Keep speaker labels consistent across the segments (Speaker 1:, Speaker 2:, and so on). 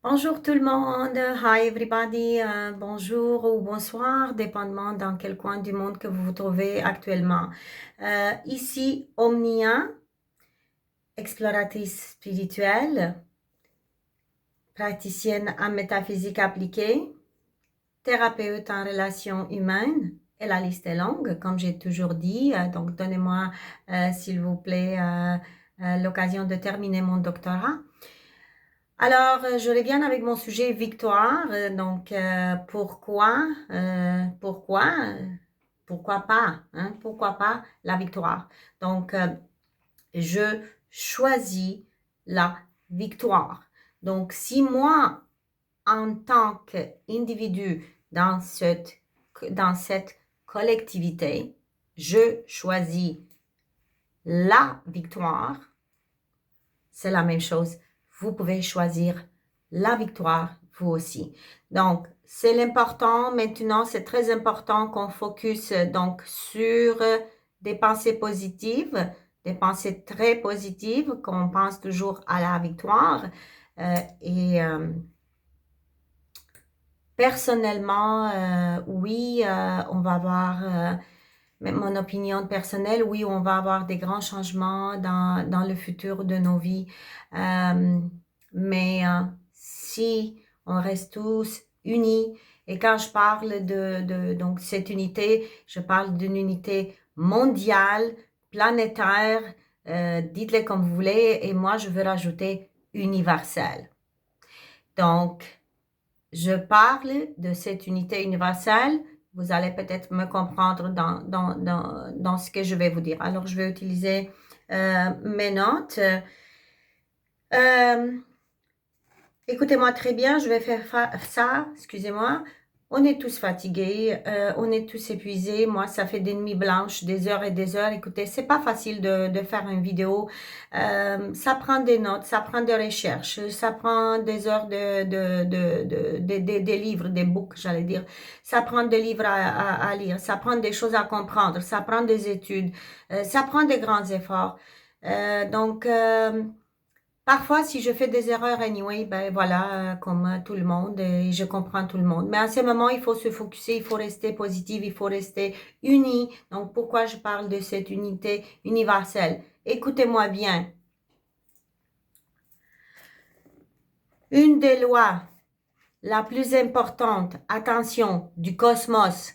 Speaker 1: Bonjour tout le monde, hi everybody, bonjour ou bonsoir, dépendamment dans quel coin du monde que vous vous trouvez actuellement. Ici Omnia, exploratrice spirituelle, praticienne en métaphysique appliquée, thérapeute en relations humaines, et la liste est longue, comme j'ai toujours dit, donc donnez-moi s'il vous plaît l'occasion de terminer mon doctorat. Alors, je reviens avec mon sujet victoire. Pourquoi pas, hein? Pourquoi pas la victoire? Donc, je choisis la victoire. Donc, si moi, en tant qu'individu dans cette collectivité, je choisis la victoire, c'est la même chose. Vous pouvez choisir la victoire, vous aussi. Donc, c'est l'important. Maintenant, c'est très important qu'on focus donc sur des pensées positives, des pensées très positives, qu'on pense toujours à la victoire. Personnellement, oui, on va avoir mon opinion personnelle, oui, on va avoir des grands changements dans le futur de nos vies. Euh, mais si on reste tous unis, et quand je parle donc cette unité, je parle d'une unité mondiale, planétaire, dites-le comme vous voulez, et moi je veux rajouter universelle. Donc, je parle de cette unité universelle. Vous allez peut-être me comprendre dans ce que je vais vous dire. Alors, je vais utiliser mes notes. Euh, Écoutez-moi très bien, je vais faire ça, excusez-moi. On est tous fatigués, on est tous épuisés. Moi, ça fait des nuits blanches, des heures et des heures. Écoutez, c'est pas facile de faire une vidéo. Ça prend des notes, ça prend des recherches, ça prend des heures des livres, des books, j'allais dire. Ça prend des livres à lire, ça prend des choses à comprendre, ça prend des études, ça prend des grands efforts. Donc, parfois, si je fais des erreurs anyway, ben voilà, comme tout le monde, et je comprends tout le monde. Mais à ce moment, il faut se focuser, il faut rester positif, il faut rester uni. Donc, pourquoi je parle de cette unité universelle? Écoutez-moi bien. Une des lois la plus importante, attention, du cosmos,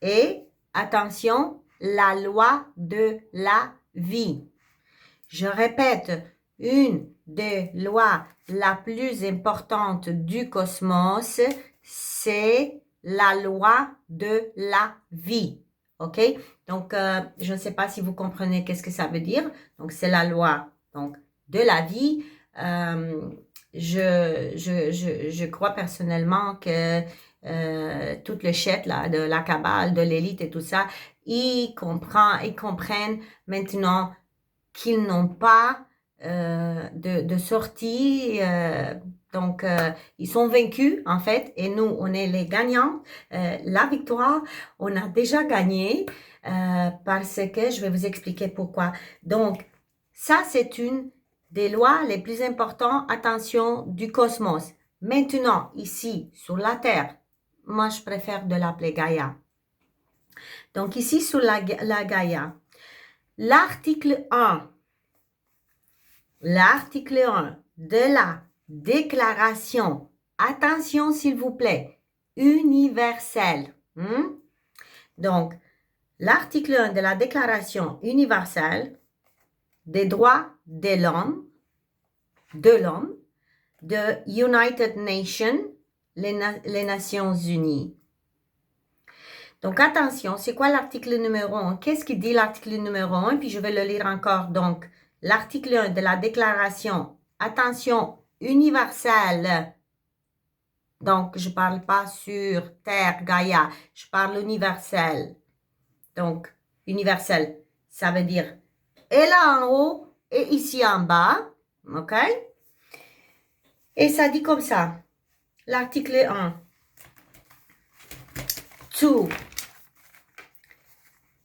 Speaker 1: et attention, la loi de la vie. Je répète, une des lois la plus importante du cosmos, c'est la loi de la vie. OK? Donc, je ne sais pas si vous comprenez qu'est-ce que ça veut dire. Donc, c'est la loi donc, de la vie. Je crois personnellement que toute le shit là, de la cabale, de l'élite et tout ça, ils comprennent maintenant qu'ils n'ont pas de sortie. Donc, ils sont vaincus, en fait, et nous, on est les gagnants. La victoire, on a déjà gagné parce que je vais vous expliquer pourquoi. Donc, ça, c'est une des lois les plus importantes, attention, du cosmos. Maintenant, ici, sur la Terre, moi, je préfère de l'appeler Gaïa. Donc, ici, sur la Gaïa, l'article 1 de la déclaration, attention s'il vous plaît, universelle. Donc, l'article 1 de la déclaration universelle des droits de l'homme, de United Nations, les Nations Unies. Donc, attention, c'est quoi l'article numéro 1? Qu'est-ce qui dit l'article numéro 1? Puis je vais le lire encore. Donc, l'article 1 de la déclaration, attention, universelle. Donc, je ne parle pas sur Terre, Gaïa, je parle universel. Donc, universel, ça veut dire et là en haut et ici en bas. OK? Et ça dit comme ça. L'article 1. Tous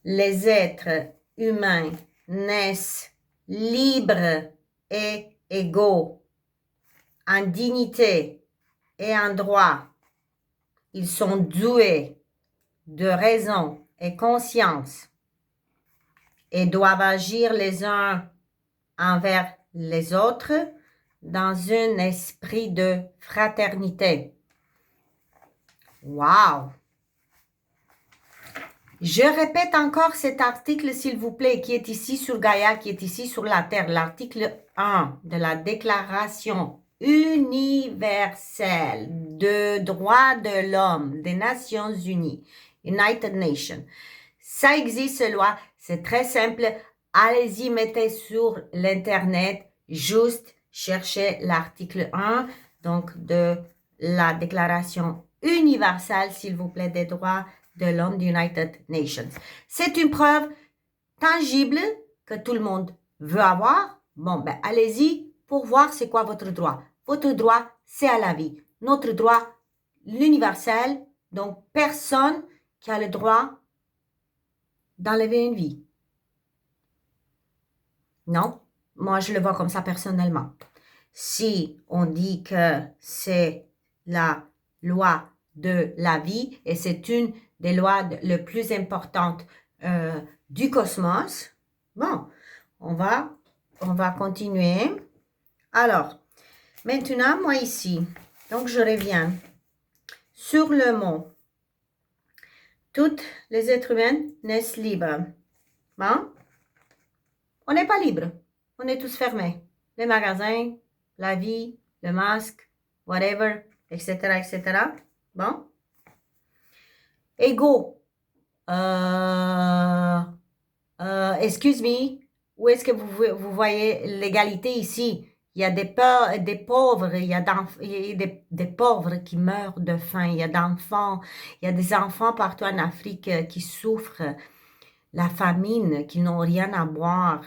Speaker 1: les êtres humains naissent libres et égaux en dignité et en droit. Ils sont doués de raison et conscience et doivent agir les uns envers les autres dans un esprit de fraternité. Wow! Je répète encore cet article, s'il vous plaît, qui est ici sur Gaïa, qui est ici sur la Terre, l'article 1 de la Déclaration universelle de droits de l'homme des Nations Unies, United Nations. Ça existe, cette loi, c'est très simple. Allez-y, mettez sur l'Internet, juste cherchez l'article 1, donc de la Déclaration universelle, s'il vous plaît, des droits de l'homme des United Nations. C'est une preuve tangible que tout le monde veut avoir. Bon, ben allez-y pour voir c'est quoi votre droit. Votre droit, c'est à la vie. Notre droit, l'universel, donc personne qui a le droit d'enlever une vie. Non, moi je le vois comme ça personnellement. Si on dit que c'est la loi de la vie et c'est une des lois les plus importantes du cosmos, bon, on va continuer. Alors, maintenant, moi ici, donc je reviens sur le mot. Toutes les êtres humains naissent libres. Bon? On n'est pas libre. On est tous fermés. Les magasins, la vie, le masque, whatever, etc., etc. Bon? Égaux. Excuse me, où est-ce que vous voyez l'égalité ici? Il y a des pauvres, il y a des pauvres qui meurent de faim, il y a d'enfants, il y a des enfants partout en Afrique qui souffrent la famine, qui n'ont rien à boire.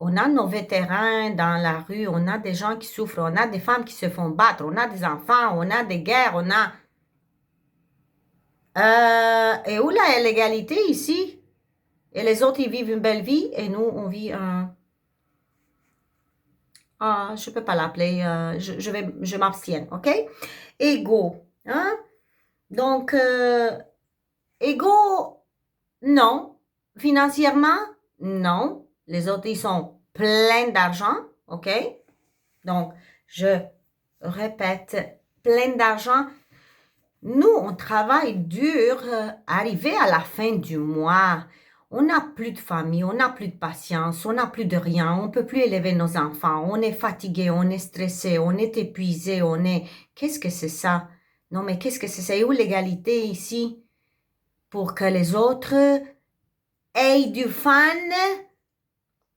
Speaker 1: On a nos vétérans dans la rue, on a des gens qui souffrent, on a des femmes qui se font battre, on a des enfants, on a des guerres, on a... et où la l'égalité ici? Et les autres, ils vivent une belle vie et nous, on vit un... Ah, je ne peux pas l'appeler, je m'abstiens, ok? Égaux, hein? Donc, égaux, non. Financièrement, non. Les autres, ils sont pleins d'argent, ok? Donc, je répète, plein d'argent. Nous, on travaille dur, arrivé à la fin du mois, on n'a plus de famille, on n'a plus de patience, on n'a plus de rien, on ne peut plus élever nos enfants, on est fatigué, on est stressé, on est épuisé, on est... Qu'est-ce que c'est ça? Non, mais qu'est-ce que c'est ça? Et où l'égalité ici? Pour que les autres aient du fun,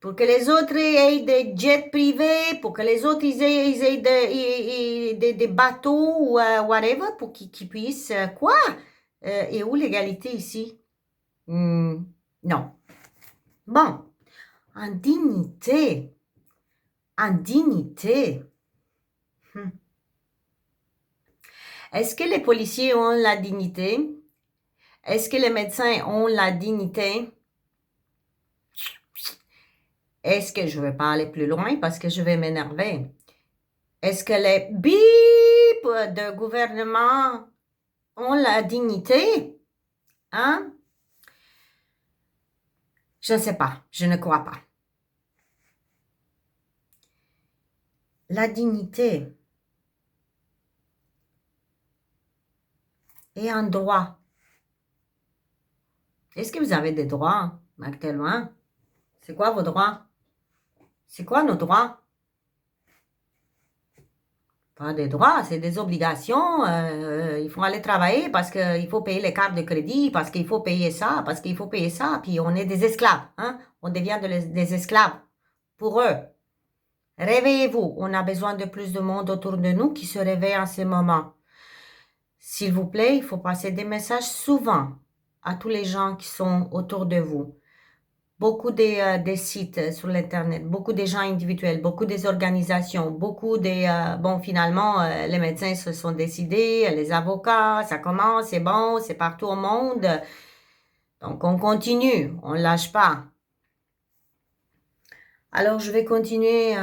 Speaker 1: pour que les autres aient des jets privés, pour que les autres ils aient des bateaux ou whatever, pour qu'ils puissent... quoi? Et où l'égalité ici? Non. Bon, en dignité. En dignité. Est-ce que les policiers ont la dignité? Est-ce que les médecins ont la dignité? Est-ce que je ne vais pas aller plus loin parce que je vais m'énerver? Est-ce que les bip de gouvernement ont la dignité? Hein? Je ne sais pas. Je ne crois pas. La dignité est un droit. Est-ce que vous avez des droits actuellement? C'est quoi vos droits? C'est quoi nos droits? Pas des droits, c'est des obligations. Il faut aller travailler parce qu'il faut payer les cartes de crédit, parce qu'il faut payer ça, parce qu'il faut payer ça. Puis on est des esclaves. Hein? On devient des esclaves pour eux. Réveillez-vous. On a besoin de plus de monde autour de nous qui se réveille en ce moment. S'il vous plaît, il faut passer des messages souvent à tous les gens qui sont autour de vous. Beaucoup des sites sur l'Internet, beaucoup des gens individuels, beaucoup des organisations, beaucoup des... bon, finalement, les médecins se sont décidés, les avocats, ça commence, c'est bon, c'est partout au monde. Donc, on continue, on ne lâche pas. Alors, je vais continuer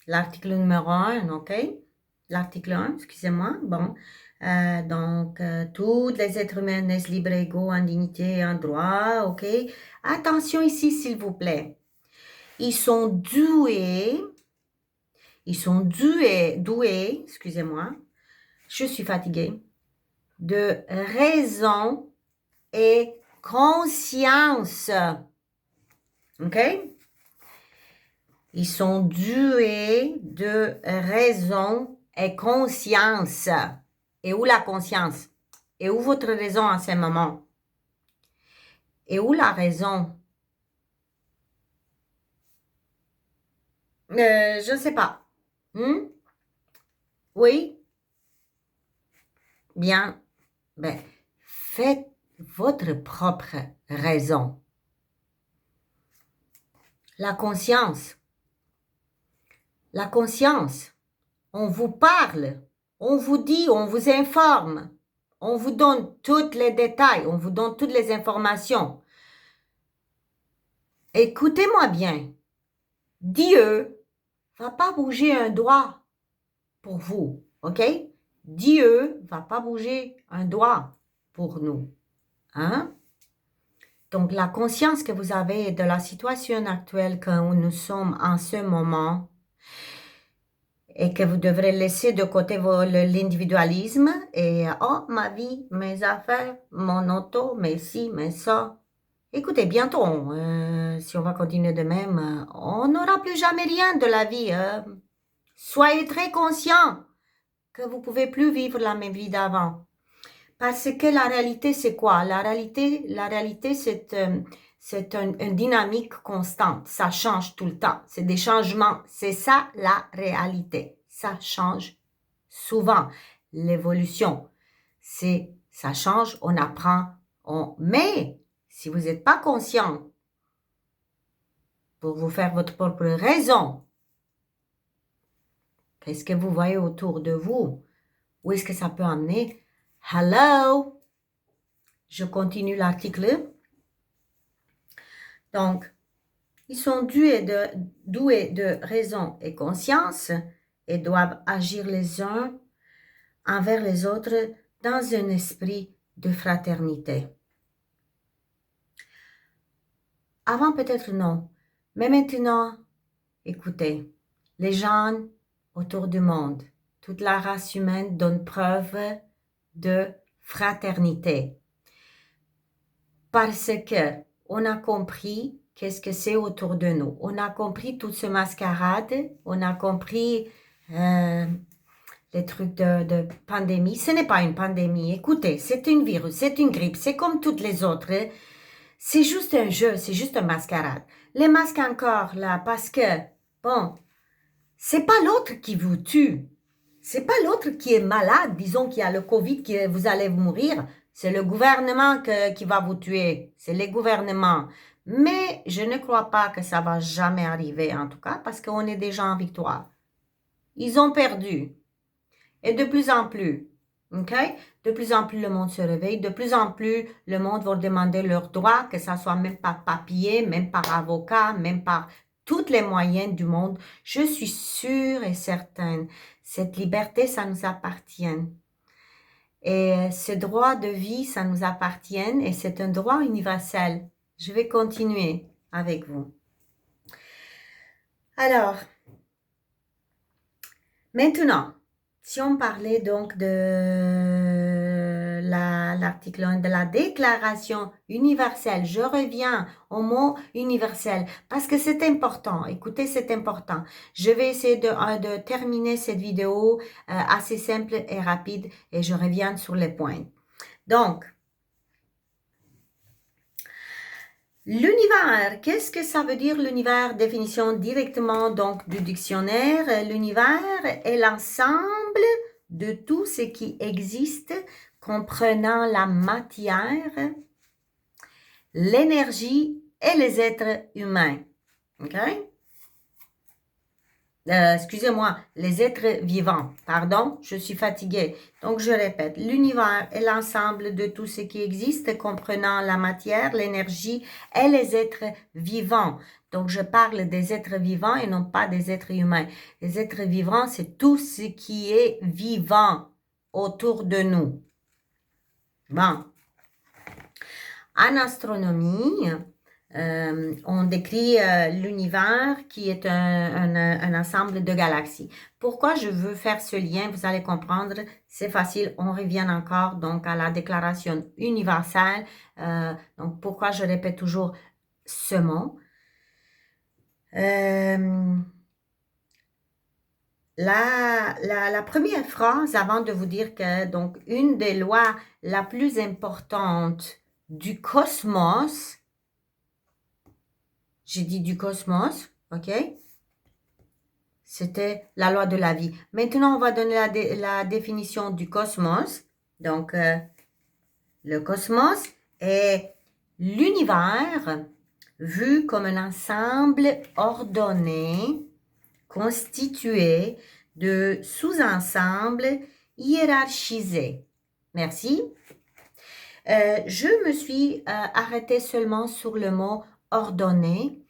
Speaker 1: l'article numéro 1, ok? L'article 1, excusez-moi, bon. Donc, tous les êtres humains naissent libres et égaux en dignité et en droit, ok? Attention ici, s'il vous plaît. Ils sont doués, excusez-moi, je suis fatiguée, de raison et conscience, ok? Ils sont doués de raison et conscience. Et où la conscience? Et où votre raison en ce moment? Et où la raison? Je ne sais pas. Oui? Bien. Ben, faites votre propre raison. La conscience. La conscience. On vous parle. On vous dit, on vous informe. On vous donne tous les détails. On vous donne toutes les informations. Écoutez-moi bien. Dieu va pas bouger un doigt pour vous, ok? Dieu va pas bouger un doigt pour nous, hein? Donc, la conscience que vous avez de la situation actuelle que nous sommes en ce moment et que vous devrez laisser de côté l'individualisme et « Oh, ma vie, mes affaires, mon auto, mes ci, mes ça ». Écoutez, bientôt, si on va continuer de même, on n'aura plus jamais rien de la vie. Soyez très conscients que vous ne pouvez plus vivre la même vie d'avant. Parce que la réalité, c'est quoi? La réalité, c'est une dynamique constante. Ça change tout le temps. C'est des changements. C'est ça, la réalité. Ça change souvent. L'évolution, ça change, on apprend. Mais, si vous n'êtes pas conscient pour vous faire votre propre raison, qu'est-ce que vous voyez autour de vous? Où est-ce que ça peut amener? Hello! Je continue l'article. Donc, ils sont doués de raison et conscience et doivent agir les uns envers les autres dans un esprit de fraternité. Avant, peut-être non, mais maintenant, écoutez, les gens autour du monde, toute la race humaine donne preuve de fraternité. Parce que on a compris qu'est-ce que c'est autour de nous. On a compris toute ce mascarade. On a compris les trucs de pandémie. Ce n'est pas une pandémie. Écoutez, c'est un virus, c'est une grippe. C'est comme toutes les autres. C'est juste un jeu, c'est juste une mascarade. Les masques encore là, parce que, bon, c'est pas l'autre qui vous tue. C'est pas l'autre qui est malade, disons qu'il y a le Covid, que vous allez mourir. C'est le gouvernement qui va vous tuer. C'est les gouvernements. Mais je ne crois pas que ça va jamais arriver, en tout cas, parce qu'on est déjà en victoire. Ils ont perdu. Et de plus en plus, ok? De plus en plus, le monde se réveille. De plus en plus, le monde va demander leurs droits, que ça soit même par papier, même par avocat, même par tous les moyens du monde. Je suis sûre et certaine, cette liberté, ça nous appartient. Et ce droit de vie, ça nous appartient et c'est un droit universel. Je vais continuer avec vous. Alors, maintenant, si on parlait donc de l'article 1 de la Déclaration universelle, je reviens au mot universel parce que c'est important. Écoutez, c'est important. Je vais essayer de terminer cette vidéo assez simple et rapide et je reviens sur les points. Donc, l'univers, qu'est-ce que ça veut dire l'univers? Définition directement donc du dictionnaire. L'univers est l'ensemble de tout ce qui existe, comprenant la matière, l'énergie et les êtres humains. OK? Excusez-moi, les êtres vivants. Pardon, je suis fatiguée. Donc, je répète, l'univers est l'ensemble de tout ce qui existe, comprenant la matière, l'énergie et les êtres vivants. Donc, je parle des êtres vivants et non pas des êtres humains. Les êtres vivants, c'est tout ce qui est vivant autour de nous. Bon. En astronomie, on décrit l'univers qui est un ensemble de galaxies. Pourquoi je veux faire ce lien, vous allez comprendre, c'est facile, on revient encore donc à la déclaration universelle. Donc pourquoi je répète toujours ce mot. La première phrase avant de vous dire que donc une des lois la plus importante du cosmos, j'ai dit du cosmos, ok? C'était la loi de la vie. Maintenant, on va donner la définition du cosmos. Donc, le cosmos est l'univers vu comme un ensemble ordonné, constitué de sous-ensembles hiérarchisés. Merci. Je me suis arrêtée seulement sur le mot ordonné.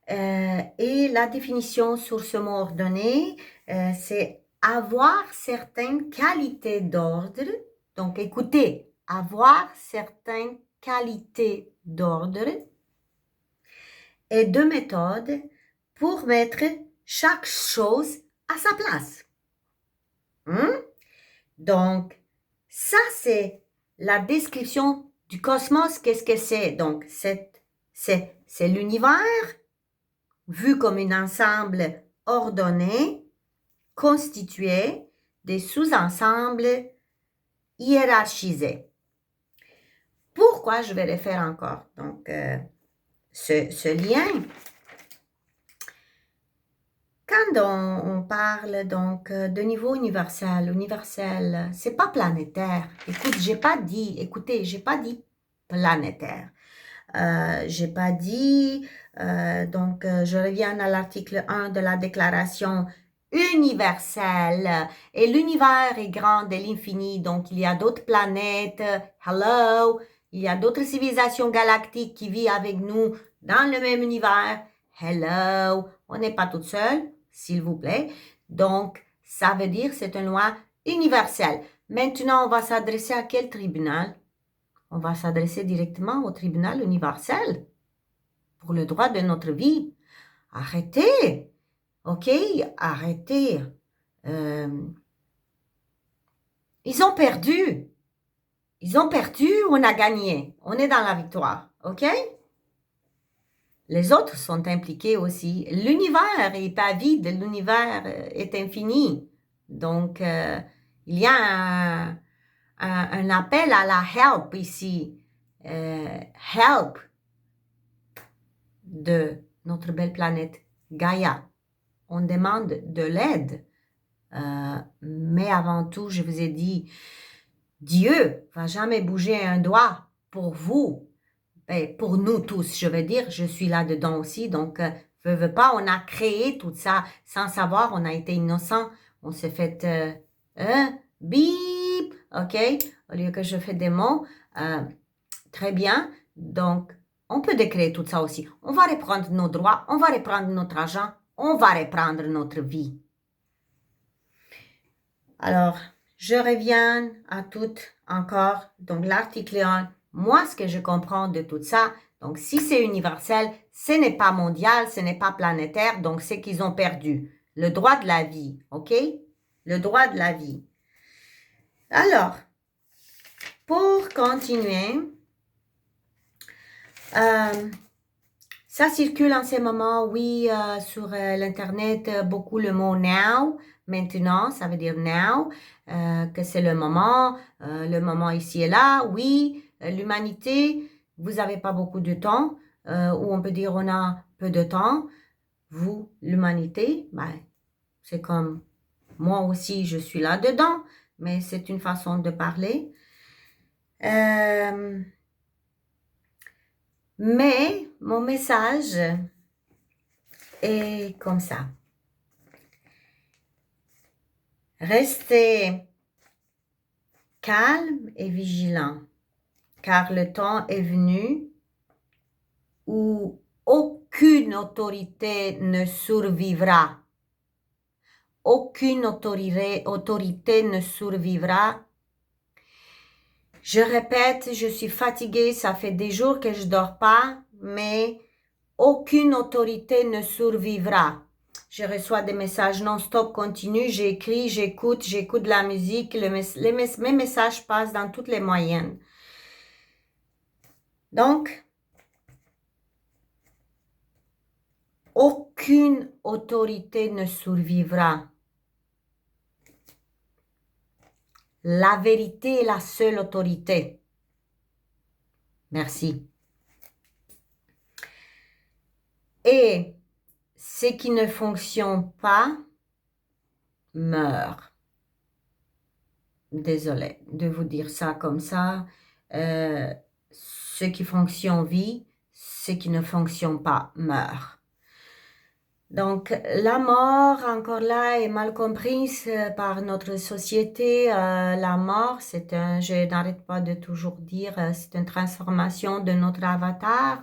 Speaker 1: Et la définition sur ce mot ordonné, c'est avoir certaines qualités d'ordre. Donc, écoutez, avoir certaines qualités d'ordre et de méthode pour mettre chaque chose à sa place. Donc, ça, c'est la description du cosmos. Qu'est-ce que c'est? Donc, c'est l'univers vu comme un ensemble ordonné, constitué des sous-ensembles hiérarchisés. Pourquoi je vais le faire encore? Donc, ce lien, quand on parle donc de niveau universel, c'est pas planétaire. Écoutez, j'ai pas dit planétaire. J'ai pas dit, donc je reviens à l'article 1 de la déclaration universelle. Et l'univers est grand de l'infini, donc il y a d'autres planètes, hello, il y a d'autres civilisations galactiques qui vivent avec nous dans le même univers, hello, on n'est pas tout seul, s'il vous plaît. Donc, ça veut dire c'est une loi universelle. Maintenant, on va s'adresser à quel tribunal? On va s'adresser directement au tribunal universel pour le droit de notre vie. Arrêtez, ok? Arrêtez. Ils ont perdu. Ils ont perdu, on a gagné. On est dans la victoire, ok? Les autres sont impliqués aussi. L'univers n'est pas vide, l'univers est infini. Donc, il y a un appel à la help ici. Help de notre belle planète Gaïa. On demande de l'aide. Mais avant tout, je vous ai dit, Dieu va jamais bouger un doigt pour vous. Ben, pour nous tous, je veux dire, je suis là-dedans aussi. Donc, veux pas, on a créé tout ça sans savoir, on a été innocent. On s'est fait bip, ok, au lieu que je fais des mots. Très bien. Donc, on peut décréter tout ça aussi. On va reprendre nos droits, on va reprendre notre argent, on va reprendre notre vie. Alors, je reviens à tout encore. Donc, l'article 1, moi, ce que je comprends de tout ça, donc si c'est universel, ce n'est pas mondial, ce n'est pas planétaire, donc c'est qu'ils ont perdu. Le droit de la vie, ok? Le droit de la vie. Alors, pour continuer, ça circule en ce moment, oui, sur l'Internet, beaucoup le mot now. Maintenant, ça veut dire now, que c'est le moment ici et là. Oui, l'humanité, vous n'avez pas beaucoup de temps, ou on peut dire on a peu de temps. Vous, l'humanité, ben, c'est comme moi aussi, je suis là-dedans, mais c'est une façon de parler. Mais mon message est comme ça. Restez calme et vigilant, car le temps est venu où aucune autorité ne survivra. Aucune autorité ne survivra. Je répète, je suis fatiguée, ça fait des jours que je dors pas, mais aucune autorité ne survivra. Je reçois des messages non-stop continus, j'écris, j'écoute de la musique, mes messages passent dans toutes les moyennes. Donc, aucune autorité ne survivra. La vérité est la seule autorité. Merci. Et ce qui ne fonctionne pas meurt. Désolée de vous dire ça comme ça. Ce qui fonctionne vit, ce qui ne fonctionne pas meurt. Donc, la mort, encore là, est mal comprise par notre société. La mort, je n'arrête pas de toujours dire, c'est une transformation de notre avatar.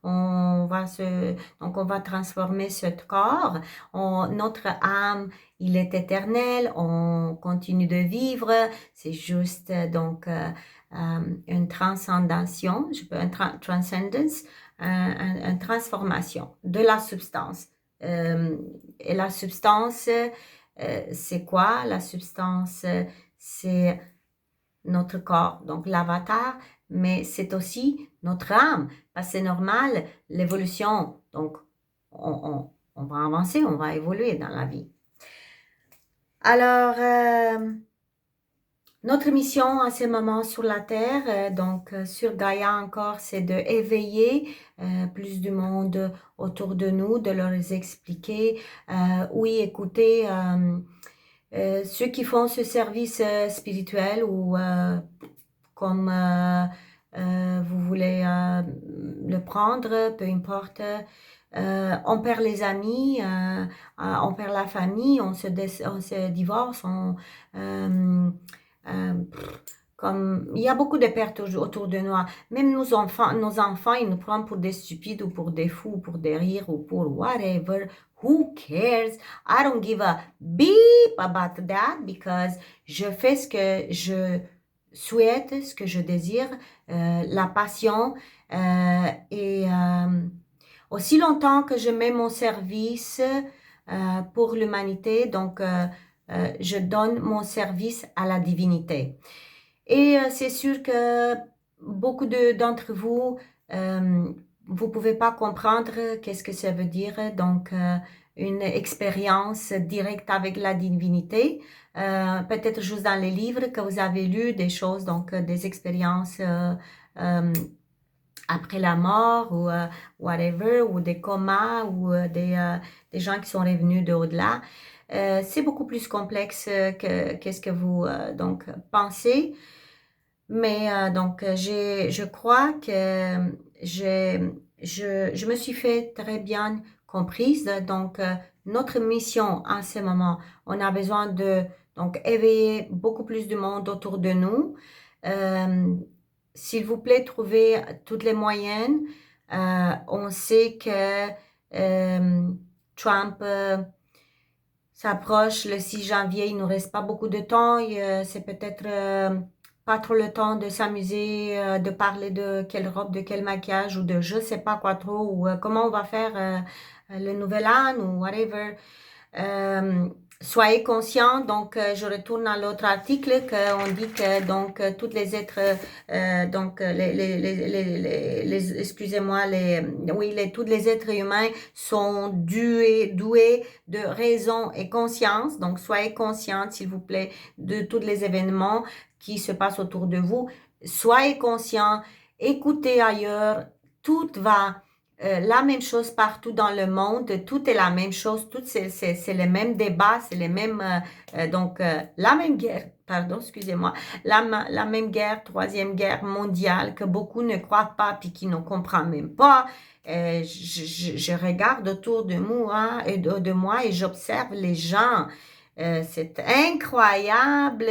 Speaker 1: Donc, on va transformer ce corps. Notre âme, il est éternel. On continue de vivre. C'est juste, donc, une transcendation, transcendence, une transformation de la substance. Et la substance, c'est quoi? La substance, c'est notre corps, donc l'avatar, mais c'est aussi notre âme, parce que c'est normal, l'évolution, donc on va avancer, on va évoluer dans la vie. Alors, notre mission à ce moment sur la Terre, donc sur Gaïa encore, c'est de éveiller plus du monde autour de nous, de leur expliquer, oui, écoutez, ceux qui font ce service spirituel ou comme vous voulez le prendre, peu importe. On perd les amis, on perd la famille, on se divorce, comme il y a beaucoup de pertes autour de nous. Même nos enfants, ils nous prennent pour des stupides ou pour des fous, pour des rires ou pour whatever. Who cares? I don't give a beep about that because je fais ce que je souhaite, ce que je désire, la passion et aussi longtemps que je mets mon service pour l'humanité, donc je donne mon service à la divinité. Et c'est sûr que beaucoup d'entre vous, vous pouvez pas comprendre qu'est-ce que ça veut dire, donc une expérience directe avec la divinité, peut-être juste dans les livres que vous avez lus, des choses, donc des expériences après la mort ou whatever, ou des comas, ou des gens qui sont revenus de au-delà. C'est beaucoup plus complexe que qu'est-ce que vous donc pensez. Mais donc je crois que je me suis fait très bien comprise. Donc notre mission en ce moment, on a besoin de donc éveiller beaucoup plus de monde autour de nous. S'il vous plaît, trouvez toutes les moyens. On sait que Trump s'approche le 6 janvier. Il ne nous reste pas beaucoup de temps. C'est peut-être pas trop le temps de s'amuser, de parler de quelle robe, de quel maquillage ou de je sais pas quoi trop, ou comment on va faire le nouvel an ou whatever. Soyez conscients, donc je retourne à l'autre article qu'on dit que donc tous les êtres, donc excusez-moi, tous les êtres humains sont doués de raison et conscience. Donc soyez conscients, s'il vous plaît, de tous les événements qui se passent autour de vous. Soyez conscients, écoutez ailleurs, tout va. La même chose partout dans le monde, tout est la même chose, tout c'est les mêmes débats, c'est les mêmes donc la même guerre, pardon, excusez-moi, la même guerre, troisième guerre mondiale que beaucoup ne croient pas puis qui ne comprennent même pas. Je regarde autour de moi et j'observe les gens. C'est incroyable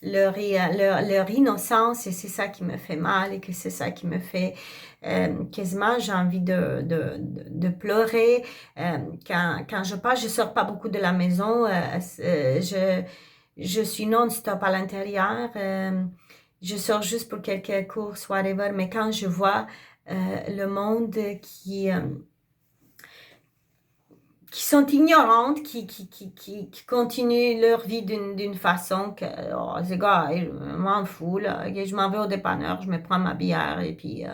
Speaker 1: leur innocence, et c'est ça qui me fait mal, et que c'est ça qui me fait quasiment, j'ai envie de pleurer. Quand je passe, je sors pas beaucoup de la maison, je suis non-stop à l'intérieur, je sors juste pour quelques courses, whatever, mais quand je vois le monde qui sont ignorantes, qui continuent leur vie d'une façon que, oh, c'est gars, je m'en fous, là, je m'en vais au dépanneur, je me prends ma bière, et puis,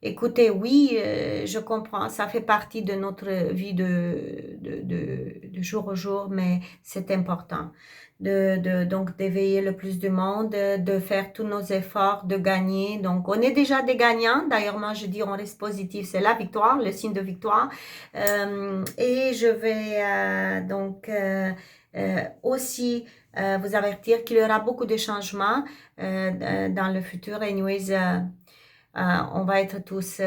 Speaker 1: écoutez, oui, je comprends, ça fait partie de notre vie de jour au jour, mais c'est important donc d'éveiller le plus de monde, de faire tous nos efforts, de gagner. Donc, on est déjà des gagnants. D'ailleurs, moi, je dis, on reste positif, c'est la victoire, le signe de victoire. Et je vais aussi vous avertir qu'il y aura beaucoup de changements dans le futur. Anyways, on va être tous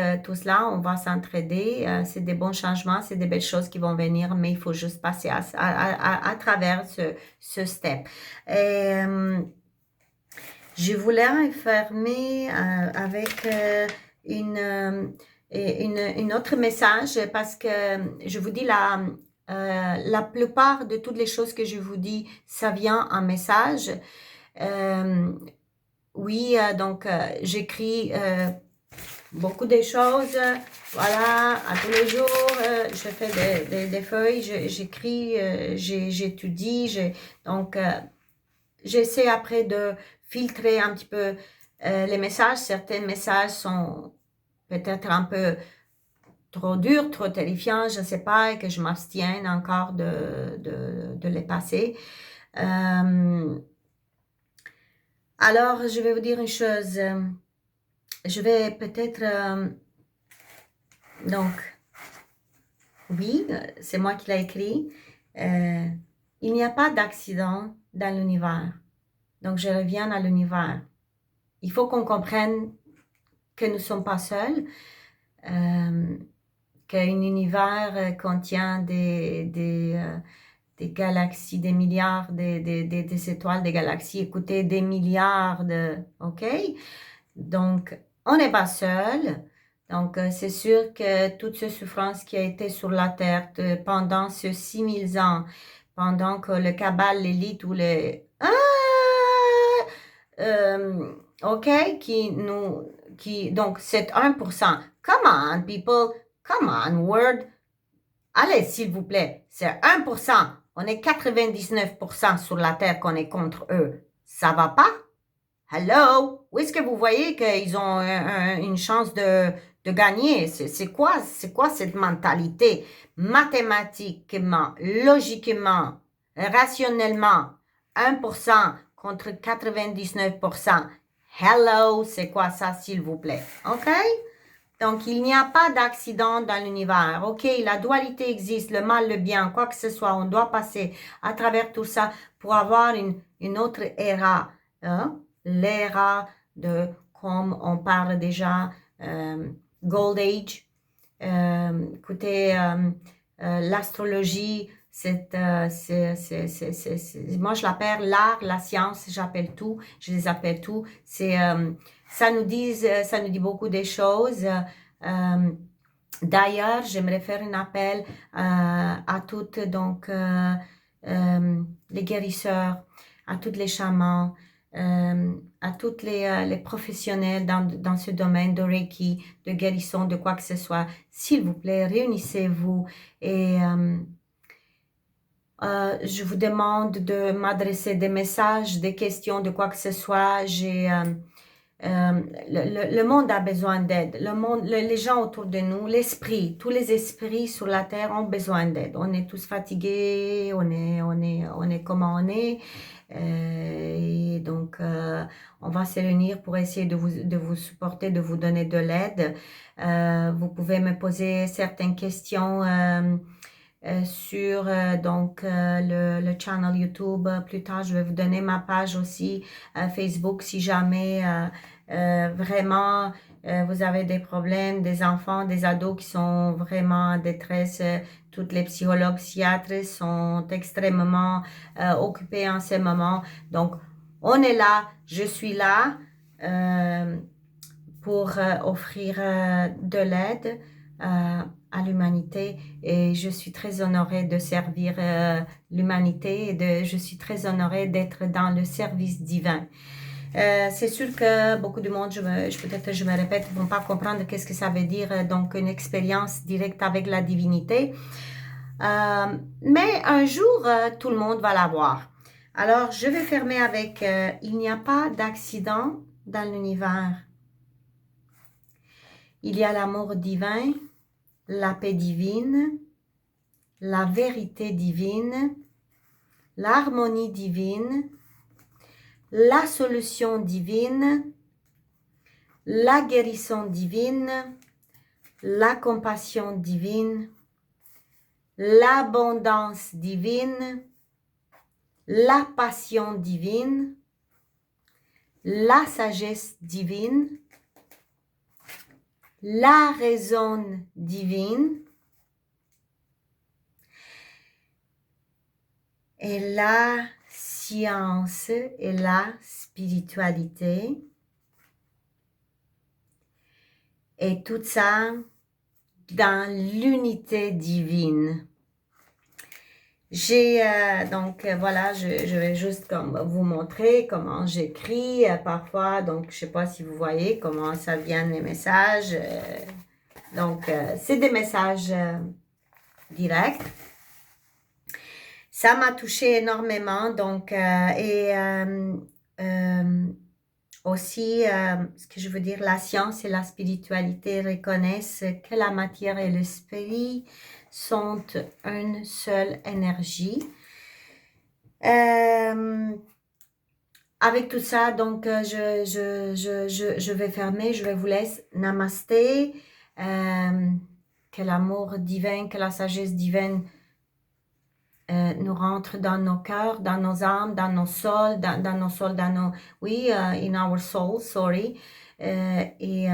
Speaker 1: là, on va s'entraider. C'est des bons changements, c'est des belles choses qui vont venir, mais il faut juste passer à travers ce step. Et, je voulais fermer avec une autre message parce que je vous dis la plupart de toutes les choses que je vous dis, ça vient en message. Oui, donc j'écris beaucoup de choses, voilà, à tous les jours, je fais des feuilles, j'écris, j'étudie, donc j'essaie après de filtrer un petit peu les messages. Certains messages sont peut-être un peu trop durs, trop terrifiants, je ne sais pas, et que je m'abstienne encore de les passer. Alors, je vais vous dire une chose. Je vais peut-être... donc, oui, c'est moi qui l'ai écrit. Il n'y a pas d'accident dans l'univers. Donc, je reviens à l'univers. Il faut qu'on comprenne que nous ne sommes pas seuls, qu'un univers contient des galaxies, des milliards, des étoiles, des galaxies, écoutez, des milliards OK? Donc, on n'est pas seul. Donc, c'est sûr que toute cette souffrance qui a été sur la Terre pendant ces 6000 ans, pendant que le cabal, l'élite ou les... OK, donc, c'est 1%. Come on, people. Come on, word. Allez, s'il vous plaît. C'est 1%. On est 99% sur la Terre qu'on est contre eux. Ça va pas? Hello? Où est-ce que vous voyez qu'ils ont une chance de gagner? C'est quoi cette mentalité? Mathématiquement, logiquement, rationnellement, 1% contre 99%. Hello, c'est quoi ça, s'il vous plaît? OK? Donc, il n'y a pas d'accident dans l'univers. OK, la dualité existe, le mal, le bien, quoi que ce soit. On doit passer à travers tout ça pour avoir une autre ère. Hein? L'ère de, comme on parle déjà, Gold Age. Écoutez, l'astrologie, moi je l'appelle l'art, la science, j'appelle tout, je les appelle tout. Ça nous dit beaucoup de choses. D'ailleurs, j'aimerais faire un appel à toutes les guérisseurs, à tous les chamans, à tous les professionnels dans ce domaine de Reiki, de guérison, de quoi que ce soit. S'il vous plaît, réunissez-vous et je vous demande de m'adresser des messages, des questions, de quoi que ce soit. Le monde a besoin d'aide. Les gens autour de nous, l'esprit, tous les esprits sur la terre ont besoin d'aide. On est tous fatigués, on est comment on est. Et donc, on va se réunir pour essayer de vous supporter, de vous donner de l'aide. Vous pouvez me poser certaines questions sur le channel YouTube. Plus tard, je vais vous donner ma page aussi Facebook si jamais vraiment vous avez des problèmes, des enfants, des ados qui sont vraiment en détresse. Toutes les psychologues, psychiatres sont extrêmement occupés en ce moment. Donc, On est là, je suis là pour offrir de l'aide à l'humanité et je suis très honorée de servir l'humanité et je suis très honorée d'être dans le service divin. C'est sûr que beaucoup de monde, peut-être je me répète, ne vont pas comprendre qu'est-ce que ça veut dire, donc une expérience directe avec la divinité. Mais un jour, tout le monde va l'avoir. Alors, je vais fermer avec il n'y a pas d'accident dans l'univers. Il y a l'amour divin, la paix divine, la vérité divine, l'harmonie divine, la solution divine, la guérison divine, la compassion divine, l'abondance divine, la passion divine, la sagesse divine, la raison divine et la science et la spiritualité. Et tout ça dans l'unité divine. Donc voilà, je vais juste comme vous montrer comment j'écris parfois. Donc je sais pas si vous voyez comment ça vient les messages. Donc c'est des messages directs. Ça m'a touché énormément. Donc aussi, ce que je veux dire, la science et la spiritualité reconnaissent que la matière et l'esprit sont une seule énergie. Avec tout ça, donc, je vais fermer, je vais vous laisser. Namasté. Que l'amour divin, que la sagesse divine nous rentre dans nos cœurs, dans nos âmes, dans nos souls, dans nos souls, oui, in our soul, sorry. Et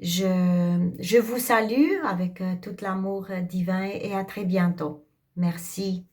Speaker 1: je vous salue avec tout l'amour divin et à très bientôt. Merci.